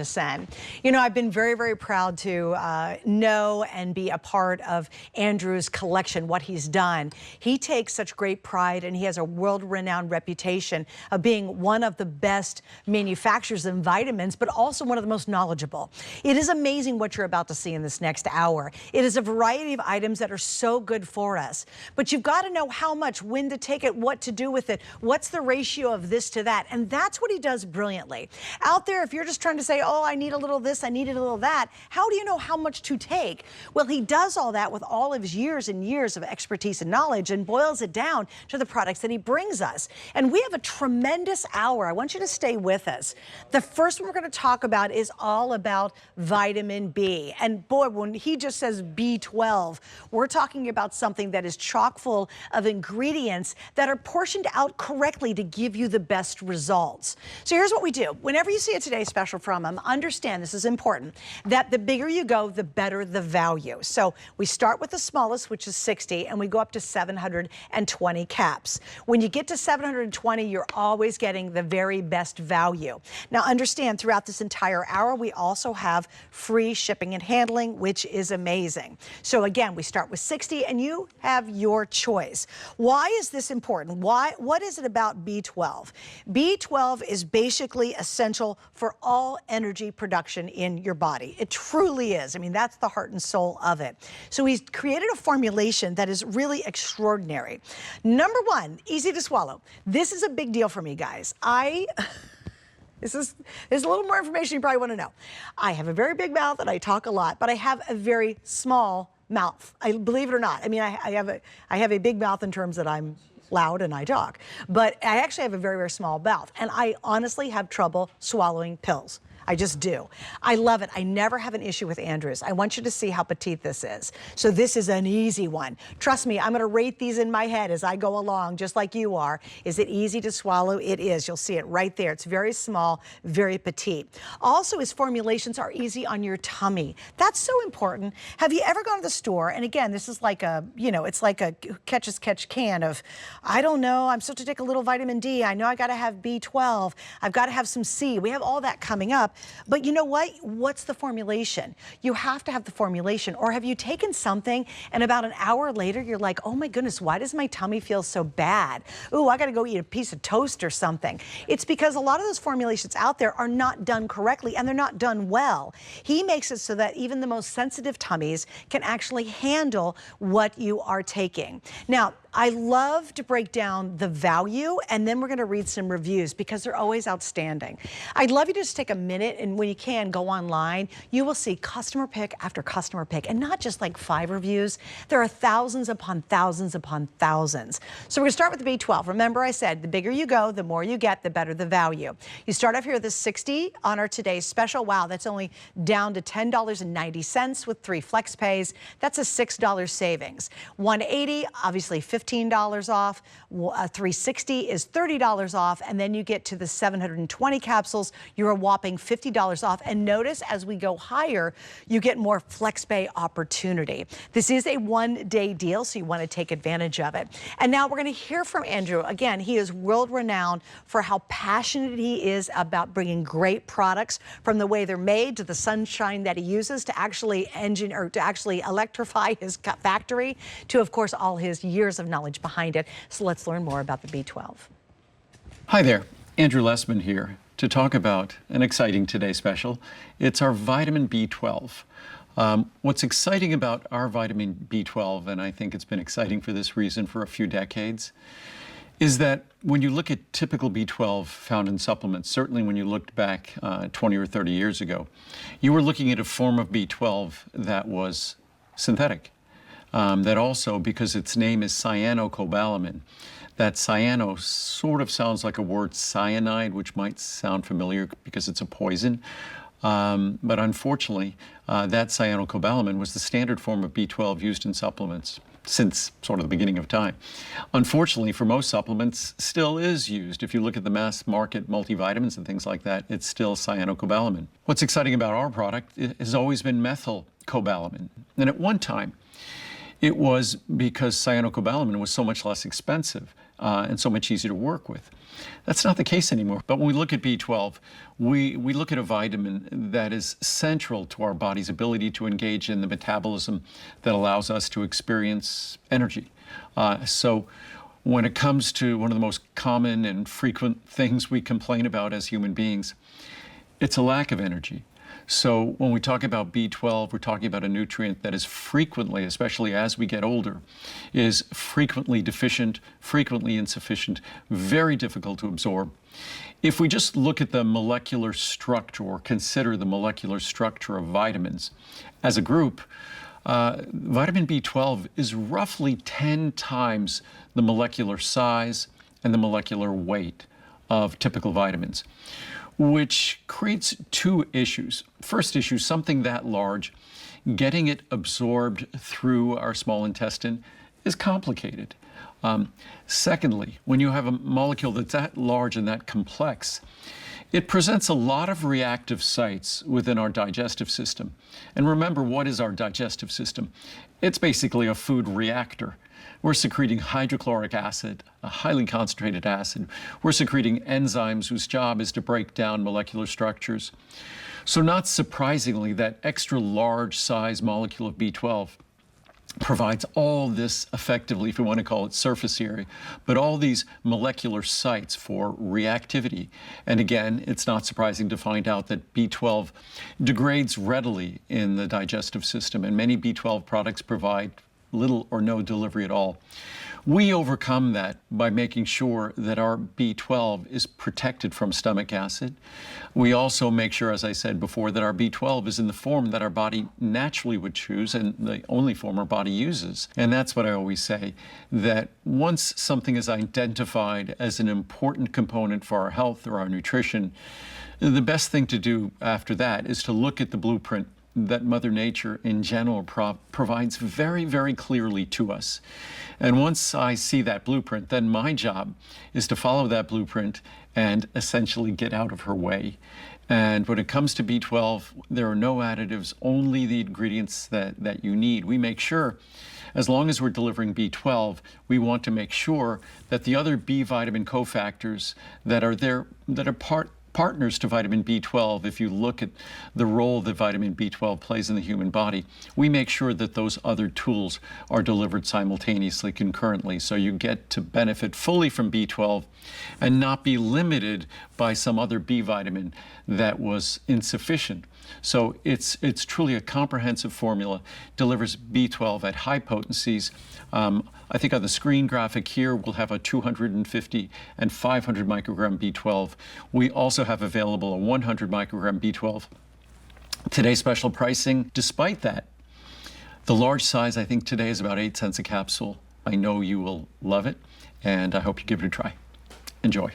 Send. You know, I've been very, very proud to know and be a part of Andrew's collection, what he's done. He takes such great pride, and he has a world-renowned reputation of being one of the best manufacturers in vitamins, but also one of the most knowledgeable. It is amazing what you're about to see in this next hour. It is a variety of items that are so good for us, but you've got to know how much, when to take it, what to do with it, what's the ratio of this to that, and that's what he does brilliantly. Out there, if you're just trying to say, oh, I need a little this, I need a little that. How do you know how much to take? Well, he does all that with all of his years and years of expertise and knowledge and boils it down to the products that he brings us. And we have a tremendous hour. I want you to stay with us. The first one we're going to talk about is all about vitamin B. And boy, when he just says B12, we're talking about something that is chock full of ingredients that are portioned out correctly to give you the best results. So here's what we do. Whenever you see a Today Special from him, understand, this is important, that the bigger you go, the better the value. So we start with the smallest, which is 60, and we go up to 720 caps. When you get to 720, you're always getting the very best value. Now understand, throughout this entire hour, we also have free shipping and handling, which is amazing. So again, we start with 60, and you have your choice. Why is this important? What is it about B12? B12 is basically essential for all energy production in your body. It truly is. I mean, that's the heart and soul of it. So he's created a formulation that is really extraordinary. Number one, easy to swallow. This is a big deal for me, guys. There's a little more information you probably want to know. I have a very big mouth and I talk a lot, but I have a very small mouth. Believe it or not. I mean, I have a big mouth in terms that I'm loud and I talk, but I actually have a very, very small mouth, and I honestly have trouble swallowing pills. I just do. I love it. I never have an issue with Andrew's. I want you to see how petite this is. So this is an easy one. Trust me, I'm going to rate these in my head as I go along, just like you are. Is it easy to swallow? It is. You'll see it right there. It's very small, very petite. Also, his formulations are easy on your tummy. That's so important. Have you ever gone to the store? And again, this is like a, you know, it's like a catch can of, I don't know, I'm supposed to take a little vitamin D. I know I got to have B12. I've got to have some C. We have all that coming up. But you know what? What's the formulation? You have to have the formulation. Or have you taken something and about an hour later, you're like, oh my goodness, why does my tummy feel so bad? Ooh, I got to go eat a piece of toast or something. It's because a lot of those formulations out there are not done correctly, and they're not done well. He makes it so that even the most sensitive tummies can actually handle what you are taking. Now, I love to break down the value, and then we're going to read some reviews because they're always outstanding. I'd love you to just take a minute, and when you can, go online. You will see customer pick after customer pick, and not just like 5 reviews. There are thousands upon thousands upon thousands. So we're going to start with the B12. Remember, I said the bigger you go, the more you get, the better the value. You start off here with the 60 on our today's special. Wow, that's only down to $10.90 with 3 flex pays. That's a $6 savings. 180, obviously $15 off. 360 is $30 off, and then you get to the 720 capsules. You're a whopping $50 off. And notice as we go higher, you get more flex pay opportunity. This is a one-day deal, so you want to take advantage of it. And now we're going to hear from Andrew. Again, he is world-renowned for how passionate he is about bringing great products, from the way they're made to the sunshine that he uses to actually electrify his factory, to, of course, all his years of knowledge behind it. So let's learn more about the B12. Hi there, Andrew Lessman here to talk about an exciting Today Special. It's our vitamin B12. What's exciting about our vitamin B12, and I think it's been exciting for this reason for a few decades, is that when you look at typical B12 found in supplements, certainly when you looked back 20 or 30 years ago, you were looking at a form of B12 that was synthetic. That also, because its name is cyanocobalamin, that cyano sort of sounds like a word cyanide, which might sound familiar because it's a poison. But unfortunately, that cyanocobalamin was the standard form of B12 used in supplements since sort of the beginning of time. Unfortunately, for most supplements, still is used. If you look at the mass market multivitamins and things like that, it's still cyanocobalamin. What's exciting about our product has always been methylcobalamin. And at one time, it was because cyanocobalamin was so much less expensive and so much easier to work with. That's not the case anymore. But when we look at B12, we look at a vitamin that is central to our body's ability to engage in the metabolism that allows us to experience energy. So when it comes to one of the most common and frequent things we complain about as human beings, it's a lack of energy. So when we talk about B12, we're talking about a nutrient that is frequently, especially as we get older, is frequently deficient, frequently insufficient, very difficult to absorb. If we just look at the molecular structure or consider the molecular structure of vitamins as a group, vitamin B12 is roughly 10 times the molecular size and the molecular weight of typical vitamins, which creates two issues. First issue, something that large, getting it absorbed through our small intestine is complicated. Secondly, when you have a molecule that's that large and that complex, it presents a lot of reactive sites within our digestive system. And remember, what is our digestive system? It's basically a food reactor. We're secreting hydrochloric acid, a highly concentrated acid. We're secreting enzymes whose job is to break down molecular structures. So not surprisingly, that extra large size molecule of B12 provides all this, effectively, if we want to call it surface area, but all these molecular sites for reactivity. And again, it's not surprising to find out that B12 degrades readily in the digestive system, and many B12 products provide little or no delivery at all. We overcome that by making sure that our B12 is protected from stomach acid. We also make sure, as I said before, that our B12 is in the form that our body naturally would choose and the only form our body uses. And that's what I always say, that once something is identified as an important component for our health or our nutrition, the best thing to do after that is to look at the blueprint that Mother Nature in general provides very, very clearly to us. And once I see that blueprint, then my job is to follow that blueprint and essentially get out of her way. And when it comes to B12, there are no additives, only the ingredients that you need. We make sure, as long as we're delivering B12, we want to make sure that the other B vitamin cofactors that are there, that are partners to vitamin B12, if you look at the role that vitamin B12 plays in the human body, we make sure that those other tools are delivered simultaneously, concurrently, so you get to benefit fully from B12 and not be limited by some other B vitamin that was insufficient. So it's truly a comprehensive formula, delivers B12 at high potencies. I think on the screen graphic here, we'll have a 250 and 500 microgram B12. We also have available a 100 microgram B12. Today's special pricing, despite that, the large size I think today is about 8 cents a capsule. I know you will love it, and I hope you give it a try. Enjoy.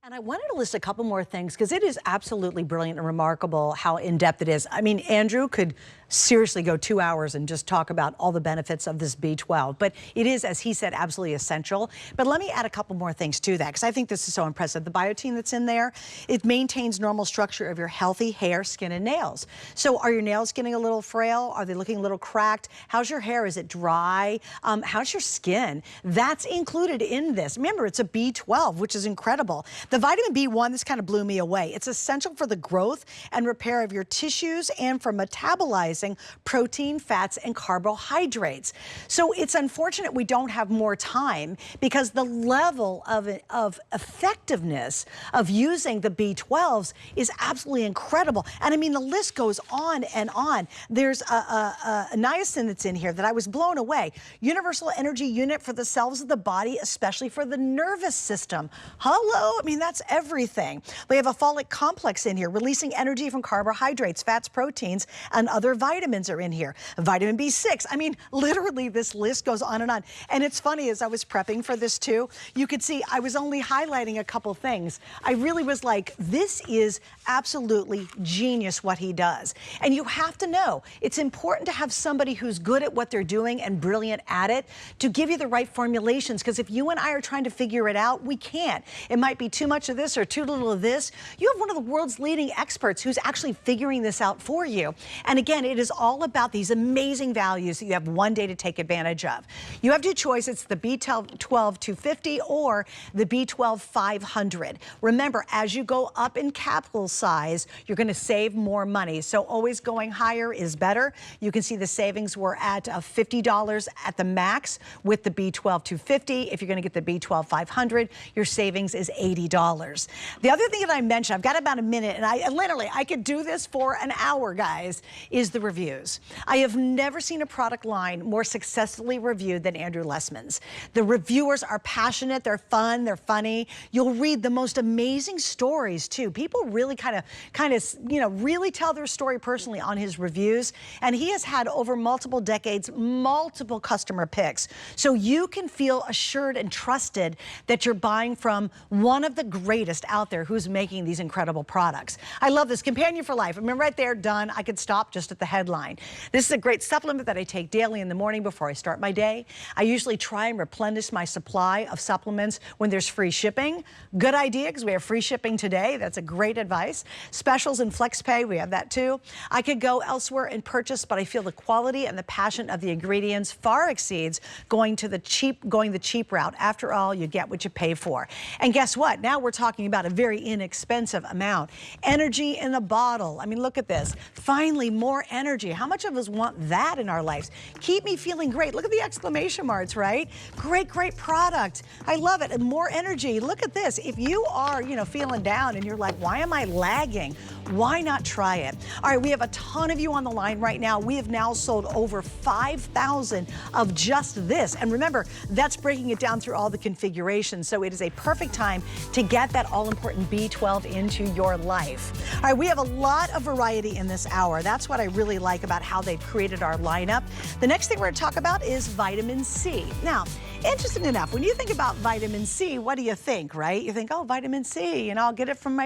And I wanted to list a couple more things because it is absolutely brilliant and remarkable how in-depth it is. I mean, Andrew could seriously go 2 hours and just talk about all the benefits of this B12, but it is, as he said, absolutely essential. But let me add a couple more things to that because I think this is so impressive. The biotin that's in there, it maintains normal structure of your healthy hair, skin, and nails. So are your nails getting a little frail? Are they looking a little cracked? How's your hair? Is it dry? How's your skin? That's included in this. Remember, it's a B12, which is incredible. The vitamin B1, this kind of blew me away. It's essential for the growth and repair of your tissues and for metabolizing protein, fats, and carbohydrates. So it's unfortunate we don't have more time because the level of effectiveness of using the B12s is absolutely incredible. And I mean, the list goes on and on. There's a niacin that's in here that I was blown away. Universal energy unit for the cells of the body, especially for the nervous system. Hello, I mean, that's everything. We have a folic complex in here, releasing energy from carbohydrates, fats, proteins, and other vitamins are in here. Vitamin B6. I mean, literally this list goes on and on. And it's funny, as I was prepping for this too, you could see I was only highlighting a couple things. I really was like, this is absolutely genius what he does. And you have to know, it's important to have somebody who's good at what they're doing and brilliant at it to give you the right formulations, because if you and I are trying to figure it out, we can't. It might be too much much of this or too little of this, you have one of the world's leading experts who's actually figuring this out for you. And again, it is all about these amazing values that you have one day to take advantage of. You have two choices. It's the B12-250 or the B12-500. Remember, as you go up in capsule size, you're going to save more money. So always going higher is better. You can see the savings were at $50 at the max with the B12-250. If you're going to get the B12-500, your savings is $80. The other thing that I mentioned, I've got about a minute, and I could do this for an hour, guys, is the reviews. I have never seen a product line more successfully reviewed than Andrew Lessman's. The reviewers are passionate, they're fun, they're funny. You'll read the most amazing stories too. People really kind of, really tell their story personally on his reviews. And he has had over multiple decades, multiple customer picks. So you can feel assured and trusted that you're buying from one of the greatest out there who's making these incredible products. I love this. Companion for Life. I mean, right there, done. I could stop just at the headline. This is a great supplement that I take daily in the morning before I start my day. I usually try and replenish my supply of supplements when there's free shipping. Good idea, because we have free shipping today. That's a great advice. Specials and FlexPay, we have that too. I could go elsewhere and purchase, but I feel the quality and the passion of the ingredients far exceeds going the cheap route. After all, you get what you pay for. And guess what? Now we're talking about a very inexpensive amount. Energy in a bottle. I mean, look at this. Finally, more energy. How much of us want that in our lives? Keep me feeling great. Look at the exclamation marks, right? Great, great product. I love it. And more energy. Look at this. If you are, feeling down and you're like, why am I lagging? Why not try it? All right, we have a ton of you on the line right now. We have now sold over 5,000 of just this. And remember, that's breaking it down through all the configurations. So it is a perfect time to get that all-important B12 into your life. All right, we have a lot of variety in this hour. That's what I really like about how they've created our lineup. The next thing we're going to talk about is vitamin C. Now, interesting enough, when you think about vitamin C, what do you think, right? You think, oh, vitamin C, I'll get it from my